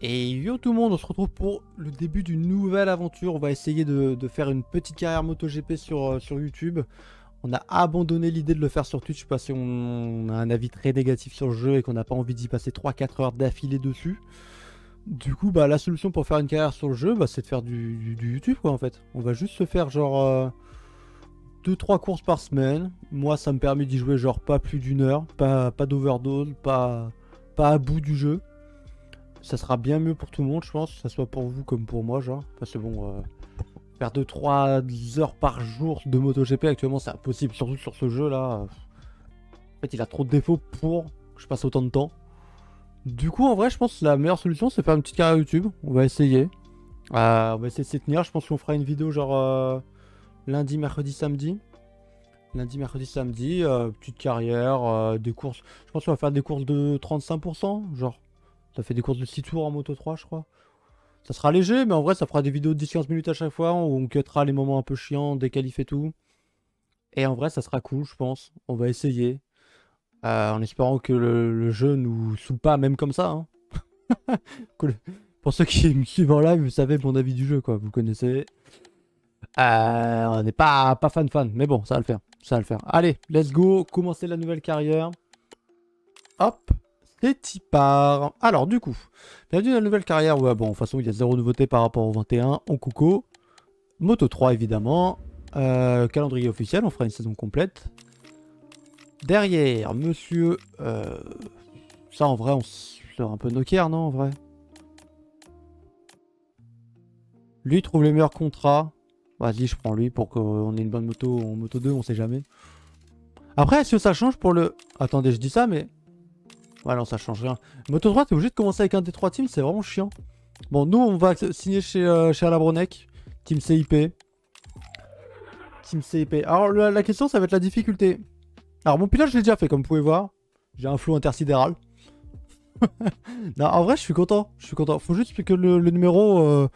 Et yo tout le monde, on se retrouve pour le début d'une nouvelle aventure. On va essayer de faire une petite carrière MotoGP sur YouTube. On a abandonné l'idée de le faire sur Twitch parce qu'on a un avis très négatif sur le jeu et qu'on n'a pas envie d'y passer 3-4 heures d'affilée dessus. Du coup, bah, la solution pour faire une carrière sur le jeu, bah, c'est de faire du YouTube quoi en fait. On va juste se faire genre 2-3 courses par semaine. Moi ça me permet d'y jouer genre pas plus d'une heure, pas d'overdose, pas à bout du jeu. Ça sera bien mieux pour tout le monde, je pense, que ça soit pour vous comme pour moi, genre. Parce que bon, faire 2-3 heures par jour de MotoGP actuellement, c'est impossible, surtout sur ce jeu-là. En fait, il a trop de défauts pour que je passe autant de temps. Du coup, en vrai, je pense que la meilleure solution, c'est faire une petite carrière YouTube. On va essayer. On va essayer de s'y tenir. Je pense qu'on fera une vidéo genre lundi, mercredi, samedi. Lundi, mercredi, samedi. Petite carrière, des courses. Je pense qu'on va faire des courses de 35%, genre. Ça fait des courses de 6 tours en Moto 3, je crois. Ça sera léger, mais en vrai, ça fera des vidéos de 10-15 minutes à chaque fois où on cuttera les moments un peu chiants, des qualifs et tout. Et en vrai, ça sera cool, je pense. On va essayer. En espérant que le jeu nous saoule pas, même comme ça. Hein. Pour ceux qui me suivent en live, vous savez mon avis du jeu, quoi. Vous connaissez. On n'est pas fan, mais bon, ça va le faire. Ça va le faire. Allez, let's go. Commencer la nouvelle carrière. Hop. C'est y part. Alors du coup, bienvenue dans la nouvelle carrière. Ouais, bon, de toute façon, il y a zéro nouveauté par rapport au 21. On coucou. Moto 3, évidemment. Calendrier officiel, on fera une saison complète. Derrière, monsieur... ça, en vrai, on sera un peu knocker, non, en vrai? Lui, trouve les meilleurs contrats. Vas-y, je prends lui pour qu'on ait une bonne moto en moto 2, on sait jamais. Après, est-ce que ça change pour le... Attendez, je dis ça, mais... Ouais, non, ça change rien. Moto 3, t'es obligé de commencer avec un des 3 teams, c'est vraiment chiant. Bon, nous, on va signer chez Alabronec, Team CIP. Team CIP. Alors, la question, ça va être la difficulté. Alors, mon pilote, je l'ai déjà fait, comme vous pouvez voir. J'ai un flow intersidéral. Non, en vrai, je suis content. Je suis content. Faut juste que le numéro...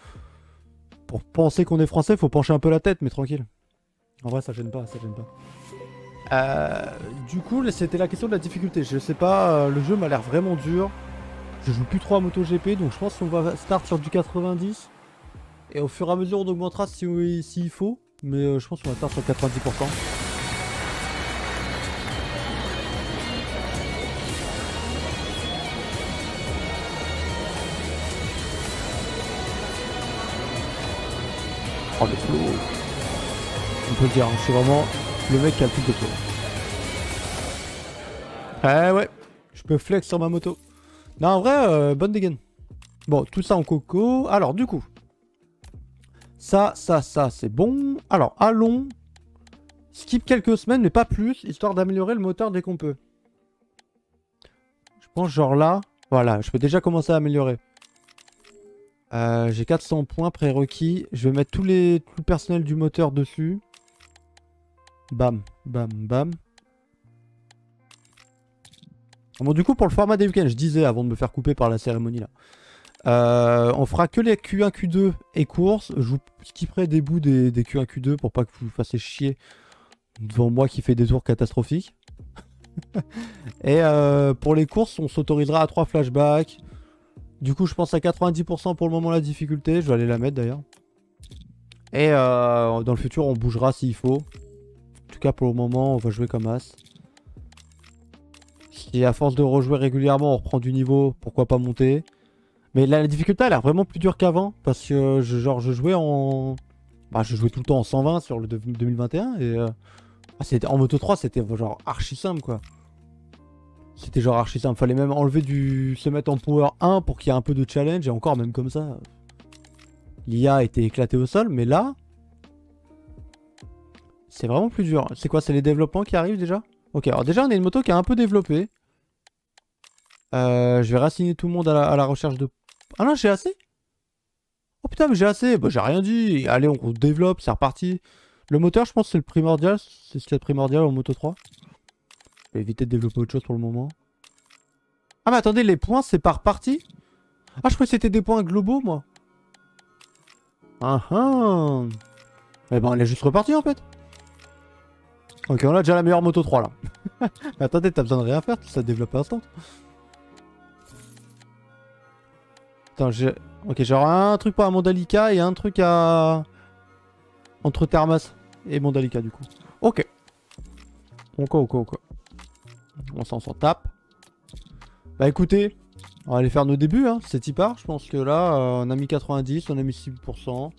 pour penser qu'on est français, faut pencher un peu la tête, mais tranquille. En vrai, ça gêne pas, ça gêne pas. Du coup, c'était la question de la difficulté. Je sais pas, le jeu m'a l'air vraiment dur. Je joue plus trop à MotoGP, donc je pense qu'on va start sur du 90. Et au fur et à mesure, on augmentera s'il faut. Mais je pense qu'on va start sur 90%. Oh, le flow. On peut le dire, hein, c'est vraiment le mec qui a le plus de flow. Ouais, je peux flex sur ma moto. Non, en vrai, bonne dégaine. Bon, tout ça en coco. Alors, du coup. Ça, c'est bon. Alors, allons. Skip quelques semaines, mais pas plus, histoire d'améliorer le moteur dès qu'on peut. Je pense genre là. Voilà, je peux déjà commencer à améliorer. J'ai 400 points prérequis. Je vais mettre tout le personnel du moteur dessus. Bam, bam, bam. Bon, du coup, pour le format des week-ends, je disais avant de me faire couper par la cérémonie là. On fera que les Q1, Q2 et courses. Je vous skipperai des bouts des Q1, Q2 pour pas que vous vous fassiez chier devant moi qui fait des tours catastrophiques. Et pour les courses, on s'autorisera à 3 flashbacks. Du coup, je pense à 90% pour le moment la difficulté. Je vais aller la mettre d'ailleurs. Et dans le futur, on bougera s'il faut. En tout cas, pour le moment, on va jouer comme As. Si à force de rejouer régulièrement, on reprend du niveau, pourquoi pas monter. Mais la difficulté a l'air vraiment plus dure qu'avant. Parce que je jouais en... Bah, je jouais tout le temps en 120 sur le 2021. Et en Moto 3, c'était genre archi simple quoi. C'était genre archi simple. Fallait même enlever se mettre en power 1 pour qu'il y ait un peu de challenge. Et encore, même comme ça, l'IA était éclatée au sol. Mais là, c'est vraiment plus dur. C'est quoi? C'est les développements qui arrivent déjà? Ok, alors déjà, on a une moto qui est un peu développée. Je vais rassigner tout le monde à la recherche de... Ah non, j'ai assez? Oh putain, mais j'ai assez. Bah, j'ai rien dit. Allez, on développe, c'est reparti. Le moteur, je pense que c'est le primordial. C'est ce qu'il y a de primordial en Moto 3. Je vais éviter de développer autre chose pour le moment. Ah mais attendez, les points c'est par partie? Ah je croyais que c'était des points globaux moi. Ah ah. Eh ben elle est juste repartie en fait. Ok, on a déjà la meilleure Moto 3 là. Mais attendez, t'as besoin de rien faire, ça développe instant. Attends, j'ai... Ok, genre un truc pour Mandalika et un truc à... Entre Thermas et Mandalika du coup. Ok. Ok. On s'en tape. Bah écoutez, on va aller faire nos débuts, hein. C'est y part. Je pense que là, on a mis 90, on a mis 6%.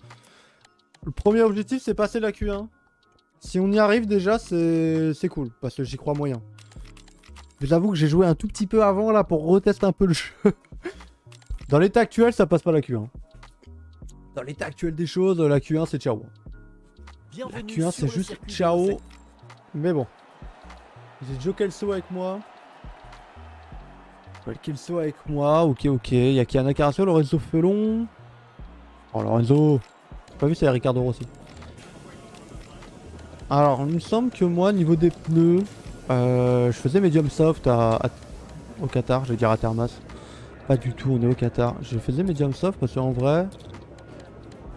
Le premier objectif, c'est passer la Q1. Si on y arrive déjà, c'est cool. Parce que j'y crois moyen. J'avoue que j'ai joué un tout petit peu avant là pour retester un peu le jeu. Dans l'état actuel, ça passe pas la Q1. Dans l'état actuel des choses, la Q1 c'est ciao. La Q1 c'est juste ciao. Mais bon. J'ai Joe Kelso avec moi. Kelso avec moi. Ok. Il y a Kiana Caracio, Lorenzo Felon. Oh Lorenzo. J'ai pas vu, c'est Ricardo Rossi. Alors, il me semble que moi, niveau des pneus, je faisais medium soft au Qatar, je vais dire à Thermas. Pas du tout, on est au Qatar. Je faisais medium soft parce qu'en vrai,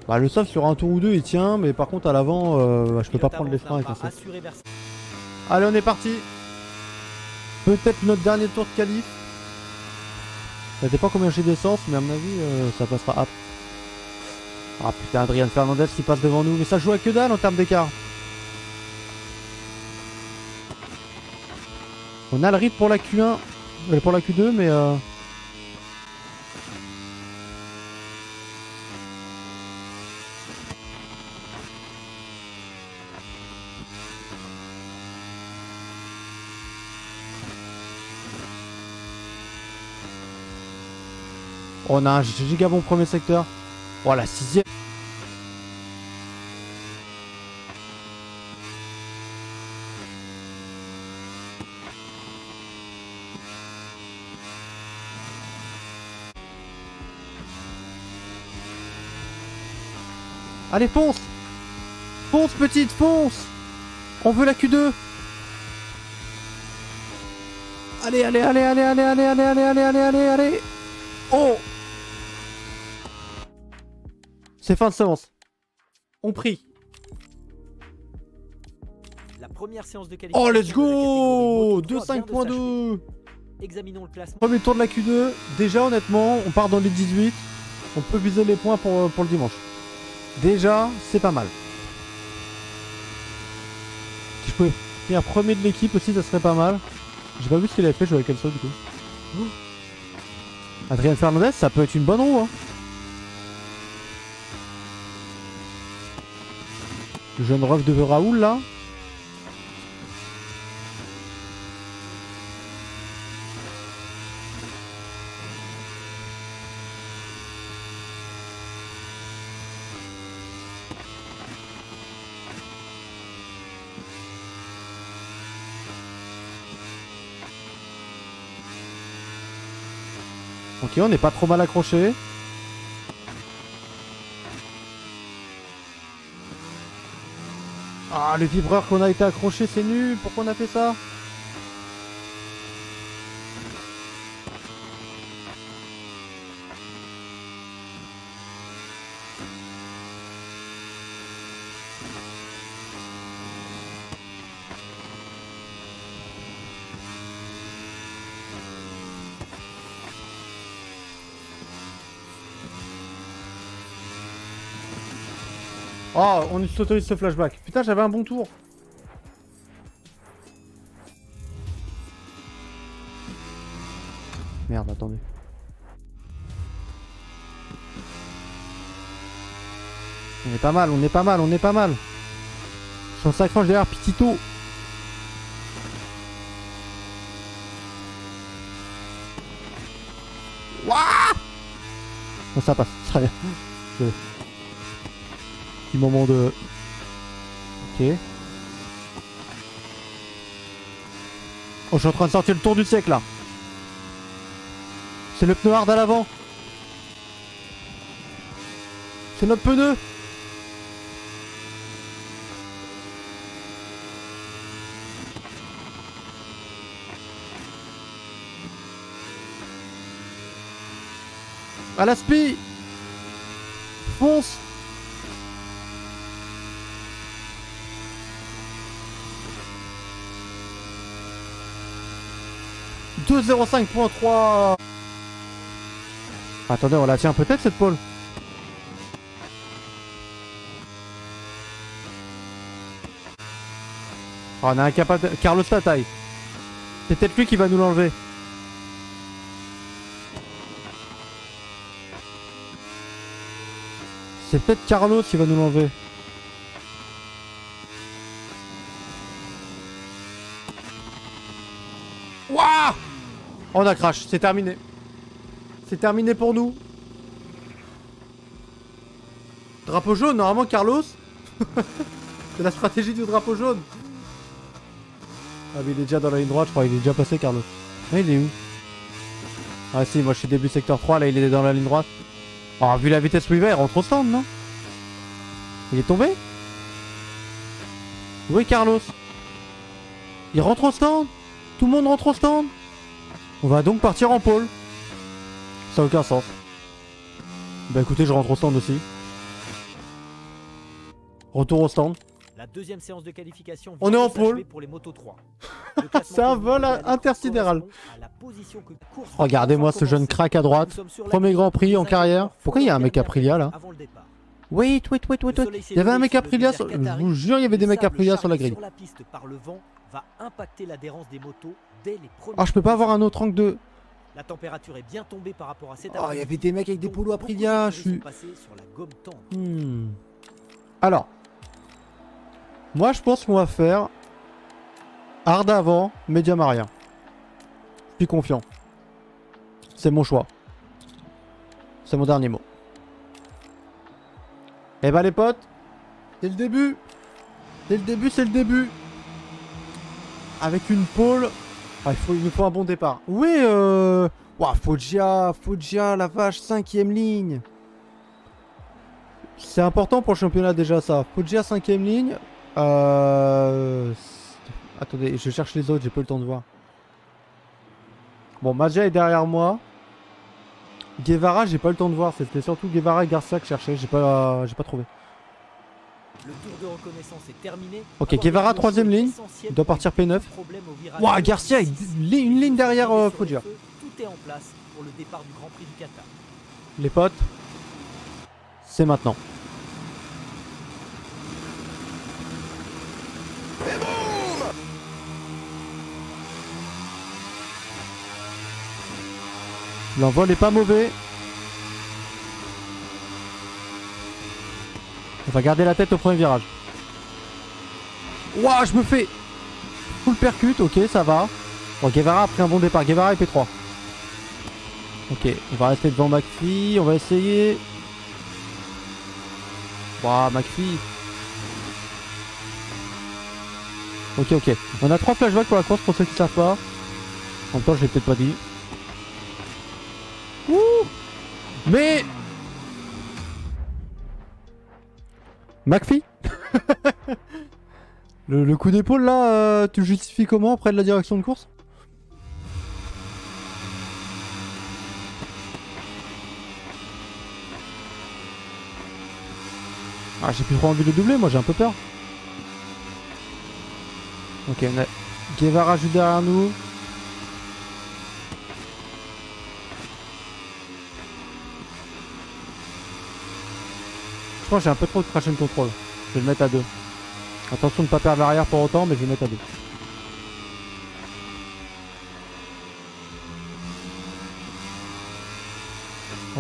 bah, le soft sur un tour ou deux il tient, mais par contre à l'avant, je peux pas prendre les freins avec un soft. Allez, on est parti. Peut-être notre dernier tour de qualif. Ça dépend combien j'ai d'essence, mais à mon avis, ça passera up. Ah putain, Adrian Fernandez qui passe devant nous, mais ça joue à que dalle en termes d'écart. On a le rythme pour la Q1, pour la Q2, mais on a un giga bon premier secteur. Oh la 6ème. Allez, fonce! Fonce, petite, fonce! On veut la Q2! Allez! Oh! C'est fin de séance. On prie. La première séance de qualification. Oh, let's go! de 2.5.2. Examinons le classement. Premier tour de la Q2. Déjà, honnêtement, on part dans les 18. On peut viser les points pour le dimanche. Déjà, c'est pas mal. Si je pouvais finir premier de l'équipe aussi, ça serait pas mal. J'ai pas vu ce qu'il avait fait jouer avec Kelso du coup. Adrian Fernandez, ça peut être une bonne roue. Hein. Le jeune ref de Raoul là. Ok, on n'est pas trop mal accroché. Ah, le vibreur qu'on a été accroché, c'est nul. Pourquoi on a fait ça? Oh, on s'autorise ce flashback. Putain, j'avais un bon tour. Merde, attendez. On est pas mal, on est pas mal, on est pas mal. Son s'accroche derrière Pitito. Wouah! Bon, ça passe, très bien. Petit moment de... Ok. Oh, je suis en train de sortir le tour du siècle là. C'est le pneu hard à l'avant. C'est notre pneu. À la spi. Fonce. « 2.05.3 » Attendez, on la tient peut-être cette pole. Oh, on a incapable. Carlos Tataille. C'est peut-être lui qui va nous l'enlever. C'est peut-être Carlos qui va nous l'enlever. Waouh! On a crash, c'est terminé. C'est terminé pour nous. Drapeau jaune, normalement Carlos. C'est la stratégie du drapeau jaune. Ah mais il est déjà dans la ligne droite, je crois, il est déjà passé Carlos. Ah il est où? Ah si, moi je suis début secteur 3, là il est dans la ligne droite. Oh, vu la vitesse où il va, il rentre au stand, non? Il est tombé? Où est Carlos? Il rentre au stand? Tout le monde rentre au stand? On va donc partir en pôle. Ça n'a aucun sens. Bah écoutez, je rentre au stand aussi. Retour au stand. La deuxième séance de qualification. On est en pôle. Pour les motos 3. C'est un vol intersidéral. Regardez-moi ce jeune crack à droite. Premier Grand Prix en carrière. Pourquoi il y a un mec Aprilia là? Wait. Il y avait un mec Aprilia sur... Je vous jure, il y avait des mecs Aprilia sur la grille. Ah, je peux pas avoir un autre angle de... La température est bien tombée par rapport à cette. Oh, il y avait des mecs avec des polos Aprilia. Je suis... Alors... Moi, je pense qu'on va faire... Hard avant, médium arrière. Je suis confiant. C'est mon choix. C'est mon dernier mot. Eh bah les potes, c'est le début. C'est le début, c'est le début. Avec une pole. Ah, il nous faut un bon départ. Oui, Ouah, Foggia, la vache, 5ème ligne. C'est important pour le championnat déjà ça. Foggia, 5ème ligne. Attendez, je cherche les autres, j'ai pas eu le temps de voir. Bon, Magia est derrière moi. Guevara, j'ai pas eu le temps de voir. C'était surtout Guevara et Garcia que je cherchais. J'ai pas trouvé. Le tour de reconnaissance est terminé. Ok, Guevara, 3ème ligne. Il doit partir P9. Ouah, Garcia, une ligne derrière Foggia. Tout est en place pour le départ du Grand Prix du Qatar. Les potes, c'est maintenant. L'envol est pas mauvais. On va garder la tête au premier virage. Ouah, je me fais full percute, ok, ça va. Bon, Guevara a pris un bon départ. Guevara est P3. Ok, on va rester devant McPhee. On va essayer. Ouah, McPhee. Ok. On a 3 flashbacks pour la course pour ceux qui savent pas. En même temps, je l'ai peut-être pas dit. Ouh! Mais... McPhee. le coup d'épaule là, tu le justifies comment après de la direction de course? Ah, j'ai plus trop envie de doubler, moi j'ai un peu peur. Ok, on a Guevara juste derrière nous. Je pense que j'ai un peu trop de traction control. Je vais le mettre à 2. Attention de ne pas perdre l'arrière pour autant, mais je vais le mettre à 2.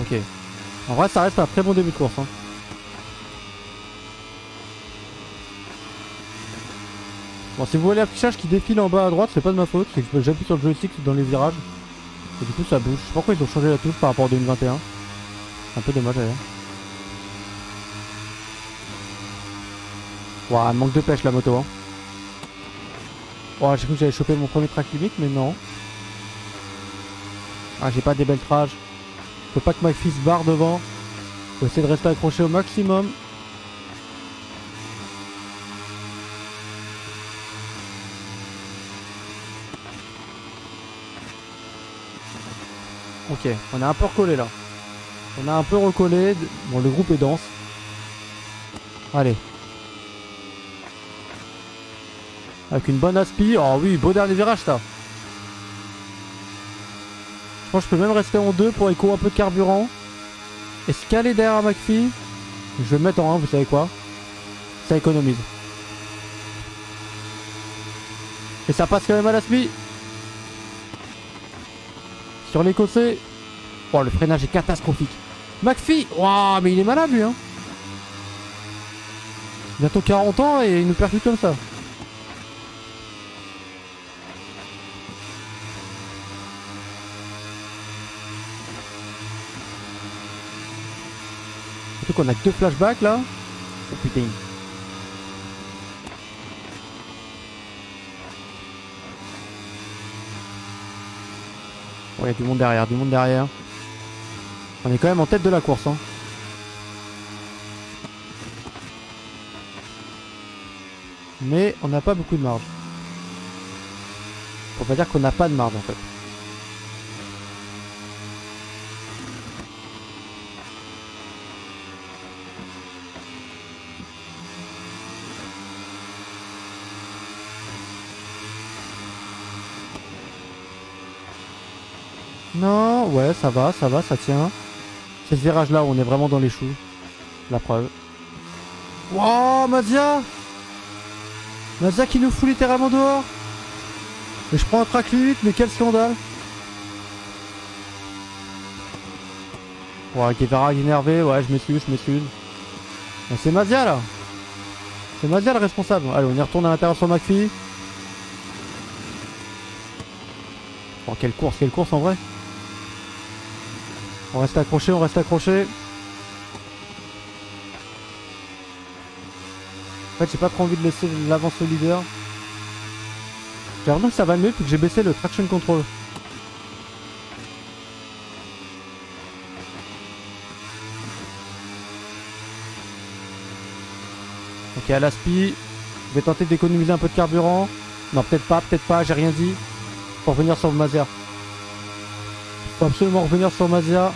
Ok. En vrai, ça reste un très bon début de course. Hein. Bon, si vous voyez l'affichage qui défile en bas à droite, c'est pas de ma faute. C'est que j'appuie sur le joystick dans les virages. Et du coup, ça bouge. Je sais pas pourquoi ils ont changé la touche par rapport à 2021. C'est un peu dommage d'ailleurs. Ouah, manque de pêche la moto. Hein. Ouah, j'ai cru que j'avais chopé mon premier track limite, mais non. Ah, j'ai pas des belles trages. Faut pas que McPhee se barre devant. Faut essayer de rester accroché au maximum. Ok, on a un peu recollé là. On a un peu recollé. Bon, le groupe est dense. Allez. Avec une bonne aspi. Oh oui, beau dernier virage ça. Franchement, je peux même rester en 2 pour éco un peu de carburant. Escaler derrière McPhee. Je vais me mettre en 1, vous savez quoi? Ça économise. Et ça passe quand même à la SPI. Sur l'écossais. Oh, le freinage est catastrophique. McPhee. Waouh, mais il est malade lui, hein. Bientôt 40 ans et il nous percute comme ça. Surtout qu'on a que 2 flashbacks là. Oh putain. Oh, il y a du monde derrière, du monde derrière. On est quand même en tête de la course, hein. Mais on n'a pas beaucoup de marge. Faut pas dire qu'on n'a pas de marge en fait. Non, ouais, ça va, ça tient. C'est ce virage là où on est vraiment dans les choux. La preuve. Wow, Mazia! Mazia qui nous fout littéralement dehors. Et je prends un track limite, mais quel scandale. Ouais, Guevara énervé, ouais, je m'excuse. C'est Mazia là. C'est Mazia le responsable. Allez, on y retourne à l'intérieur sur McPhee. Oh, quelle course en vrai. On reste accroché, En fait, j'ai pas trop envie de laisser l'avance au leader. J'ai l'impression que ça va mieux depuis que j'ai baissé le traction control. Ok, à l'aspi, je vais tenter d'économiser un peu de carburant. Non, peut-être pas, j'ai rien dit. Faut revenir sur le Mazia. Faut absolument revenir sur Mazia.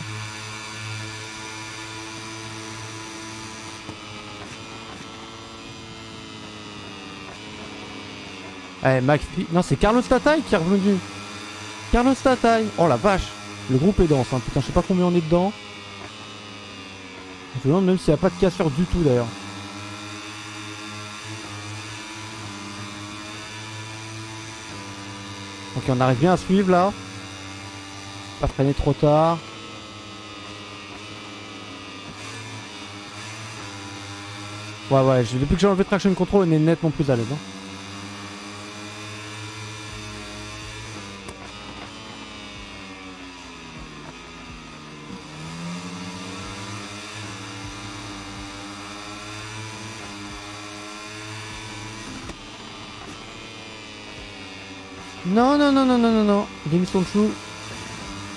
Eh, McPhee. Non, c'est Carlos Tataï qui est revenu. Carlos Tataï. Oh la vache. Le groupe est dense. Hein. Putain, je sais pas combien on est dedans. Je me demande même s'il n'y a pas de cassure du tout d'ailleurs. Ok, on arrive bien à suivre là. Pas freiner trop tard. Ouais, depuis que j'ai enlevé traction control, on est nettement plus à l'aise. Hein. Non. Démission de chou.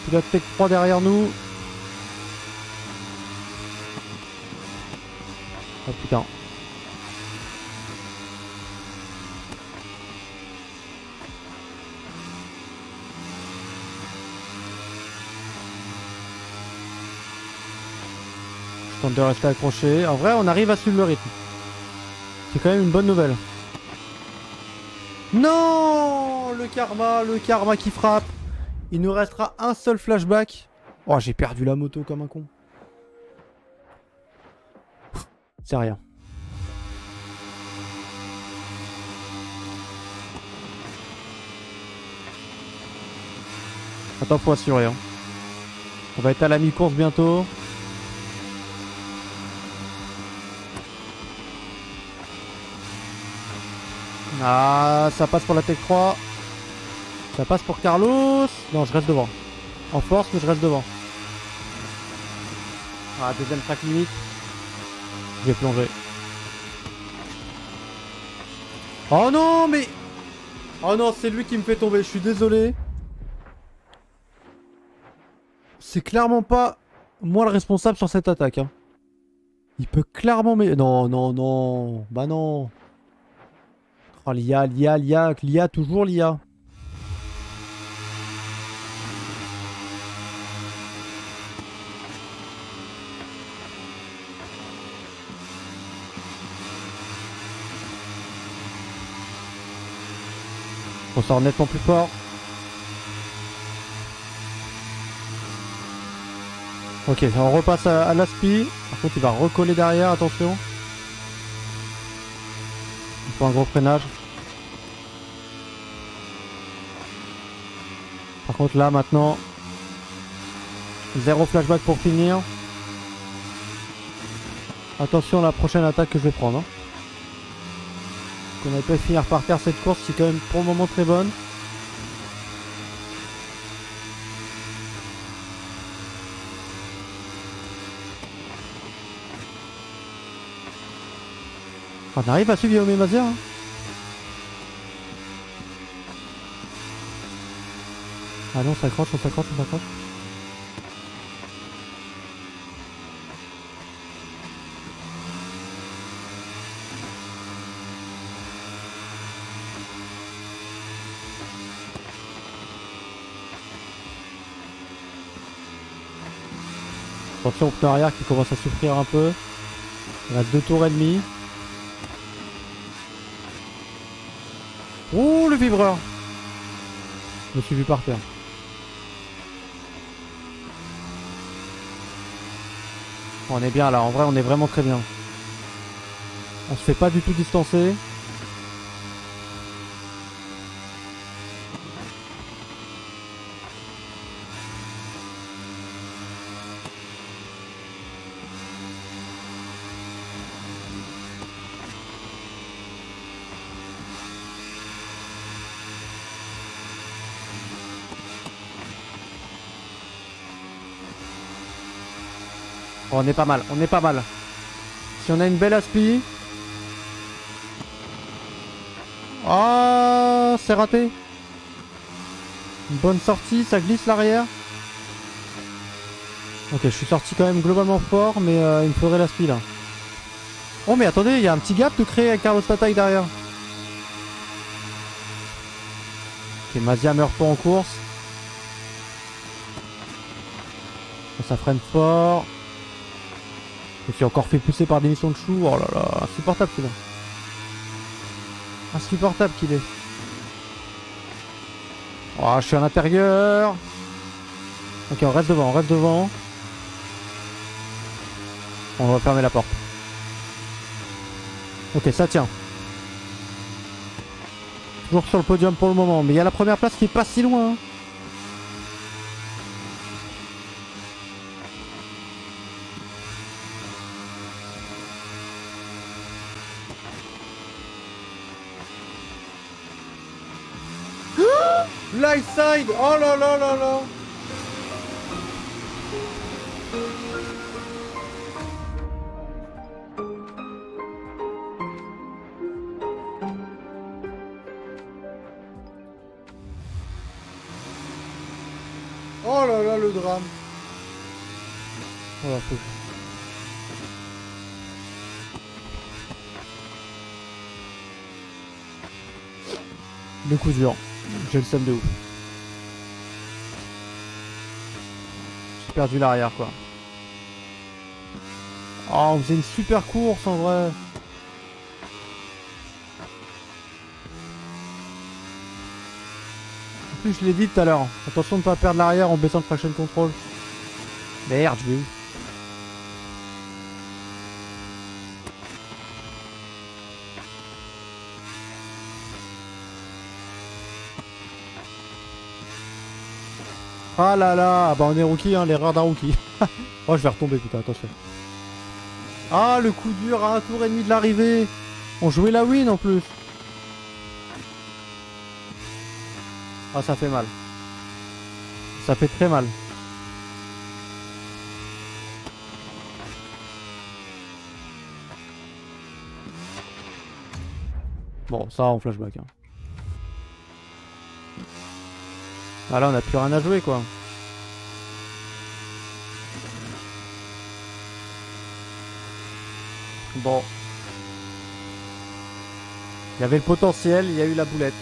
Il a peut-être 3 derrière nous. Oh putain. Je tente de rester accroché. En vrai, on arrive à suivre le rythme. C'est quand même une bonne nouvelle. Non, le karma qui frappe. Il nous restera un seul flashback. Oh, j'ai perdu la moto comme un con. C'est rien. Attends, faut assurer. Hein. On va être à la mi-course bientôt. Ah, ça passe pour la Tech 3. Ça passe pour Carlos. Non, je reste devant. En force, mais je reste devant. Ah, deuxième track limite. Je vais plonger. Oh non, mais... Oh non, c'est lui qui me fait tomber. Je suis désolé. C'est clairement pas moi le responsable sur cette attaque. Hein. Il peut clairement... Non. Bah non. Oh, l'IA, toujours l'IA. On sort nettement plus fort. Ok, on repasse à l'aspi. Par contre, il va recoller derrière, attention. Il faut un gros freinage. Par contre, là, maintenant, zéro flashback pour finir. Attention à la prochaine attaque que je vais prendre. Hein. Qu'on a pu finir par terre cette course, qui est quand même pour le moment très bonne. On arrive à suivre Guillaume Mazir. Hein. Ah non, on s'accroche, on s'accroche, on s'accroche. Attention au pneu arrière qui commence à souffrir un peu. Il reste 2 tours et demi. Oh le vibreur! Je me suis vu par terre. On est bien là, en vrai on est vraiment très bien. On se fait pas du tout distancer. Oh, on est pas mal, on est pas mal. Si on a une belle aspi. Oh, c'est raté. Une bonne sortie, ça glisse l'arrière. Ok, je suis sorti quand même globalement fort, mais il me faudrait l'aspi là. Oh mais attendez, il y a un petit gap de créer avec Carlos Tataï derrière. Ok, Mazia meurt pas en course. Ça freine fort. Je me suis encore fait pousser par des missions de chou. Oh là là, insupportable celui-là. Insupportable qu'il est. Oh, je suis à l'intérieur. Ok, on reste devant, on reste devant. On va fermer la porte. Ok, ça tient. Toujours sur le podium pour le moment. Mais il y a la première place qui est pas si loin. Hein. Light side. Oh là là là là. Oh là là, le drame. Voilà, faut... Le coup dur. J'ai le seum de ouf. J'ai perdu l'arrière quoi. Oh, on faisait une super course en vrai. En plus, je l'ai dit tout à l'heure. Attention de ne pas perdre l'arrière en baissant le traction control. Merde, je vais où? Ah là là, bah on est rookie, hein, l'erreur d'un rookie. Oh, je vais retomber, putain, attention. Ah, le coup dur à un tour et demi de l'arrivée. On jouait la win en plus. Ah, ça fait mal. Ça fait très mal. Bon, ça en flashback. Hein. Ah là, on a plus rien à jouer, quoi. Bon. Il y avait le potentiel, il y a eu la boulette.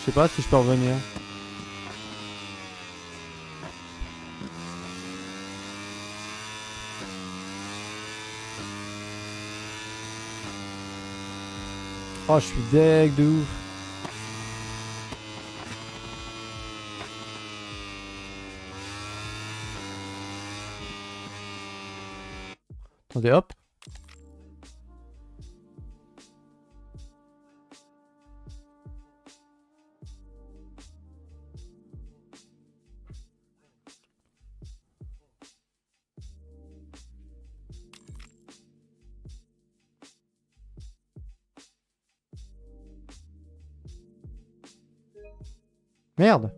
Je sais pas si je peux revenir. Oh, je suis deg de ouf. Attendez, hop. Merde.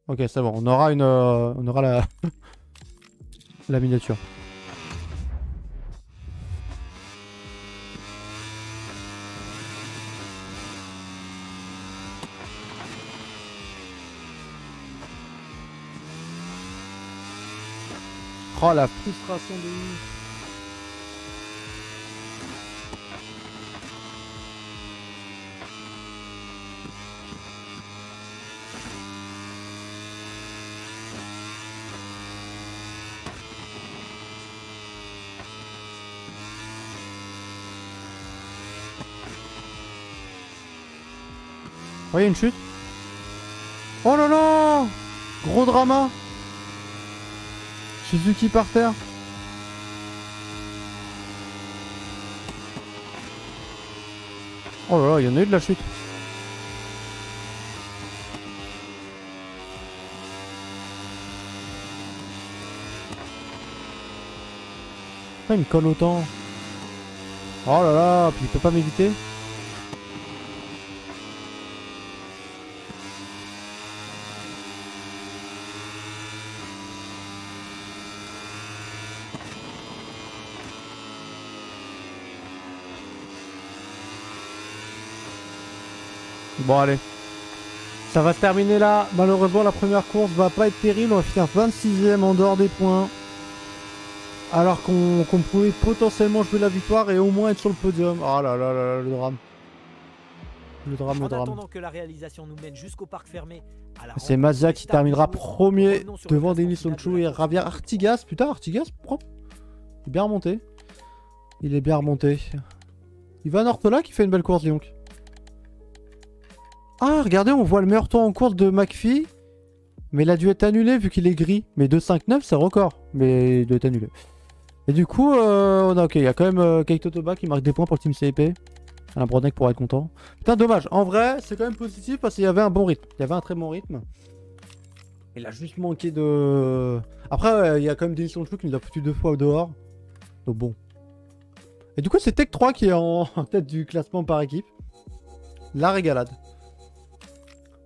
Ok, c'est bon. On aura on aura la la miniature. Oh la frustration de ouf. Oh, il y a une chute. Oh là là. Gros drama. Suzuki par terre. Oh là là, il y en a eu de la chute. Pourquoi il me colle autant? Oh là là, puis il peut pas m'éviter. Bon allez, ça va se terminer là. Malheureusement la première course va pas être terrible. On va finir 26ème en dehors des points. Alors qu'on pouvait potentiellement jouer la victoire et au moins être sur le podium. Oh là là là, le drame. Le drame, le En drame. attendant que la réalisation nous mène jusqu'au parc fermé, C'est Mazia qui terminera premier devant Denis Denis Sonchou et Javier Artigas. Putain, Artigas, propre. Il est bien remonté. Il est bien remonté. Ivan Ortola qui fait une belle course, donc. Ah, regardez, on voit le meilleur temps en course de McPhee. Mais il a dû être annulé vu qu'il est gris. Mais 2.59, c'est record. Mais il doit être annulé. Et du coup, ok, il y a quand même Keito Toba qui marque des points pour le team CIP. Un Bronek pour être content. Putain, dommage. En vrai, c'est quand même positif parce qu'il y avait un bon rythme. Il y avait un très bon rythme. Il a juste manqué de... Après, il y a quand même Denis Sonchou qui nous a foutu 2 fois au dehors. Donc bon. Et du coup, c'est Tech 3 qui est en tête du classement par équipe. La régalade.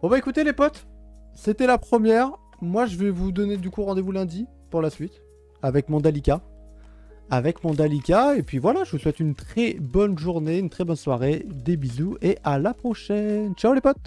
Bon bah écoutez les potes, c'était la première. Moi je vais vous donner du coup rendez-vous lundi pour la suite. Avec mon Dalika. Et puis voilà, je vous souhaite une très bonne journée, une très bonne soirée. Des bisous et à la prochaine. Ciao les potes.